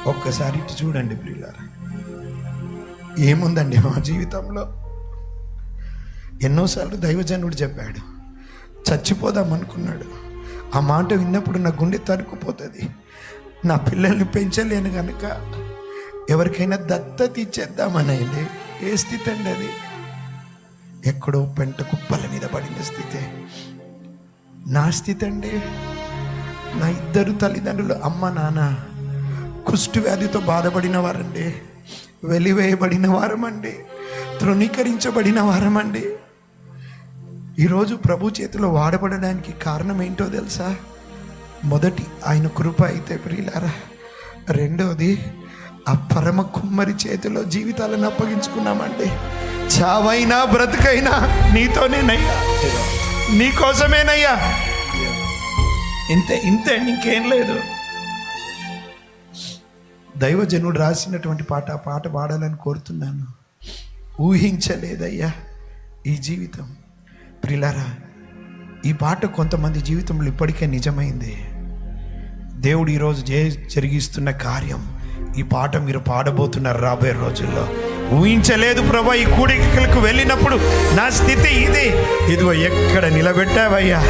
ఒక్కసారి ఇటు చూడండి ప్రియులారా, ఏముందండి మా జీవితంలో. ఎన్నోసార్లు దైవజనుడు చెప్పాడు, చచ్చిపోదాం అనుకున్నాడు. ఆ మాట విన్నప్పుడు నా గుండె తరుక్కుపోతుంది. నా పిల్లల్ని పెంచలేను కనుక ఎవరికైనా దత్తత ఇచ్చేద్దామనేది. ఏ స్థితి అండి అది? ఎక్కడో పెంట కుప్పల మీద పడిన స్థితే నా స్థితి అండి. నా ఇద్దరు తల్లిదండ్రులు, అమ్మ నాన్న కుష్టు వ్యాధితో బాధపడిన వారండి, వెలివేయబడిన వారమండి, తృణీకరించబడిన వారమండి. ఈరోజు ప్రభు చేతిలో వాడబడడానికి కారణం ఏంటో తెలుసా? మొదటి ఆయన కృప అయితే ప్రియులారా, రెండవది ఆ పరమ కుమ్మరి చేతిలో జీవితాలను అప్పగించుకున్నామండి. చావైనా బ్రతుకైనా నీతోనేనయ్యా, నీకోసమేనయ్యా, ఇంతే ఇంతే, ఇంకేం లేదు. దైవజనుడు రాసినటువంటి పాట పాడాలని కోరుతున్నాను. ఊహించలేదయ్యా ఈ జీవితం. ప్రియులారా, ఈ పాట కొంతమంది జీవితంలో ఇప్పటికే నిజమైంది. దేవుడు ఈరోజు జరిగిస్తున్న కార్యం ఈ పాట మీరు పాడబోతున్నారు రాబోయే రోజుల్లో. ఊహించలేదు ప్రభా, ఈ కూడికలకు వెళ్ళినప్పుడు నా స్థితి ఇది, ఇదిగో ఎక్కడ నిలబెట్టావయ్యా.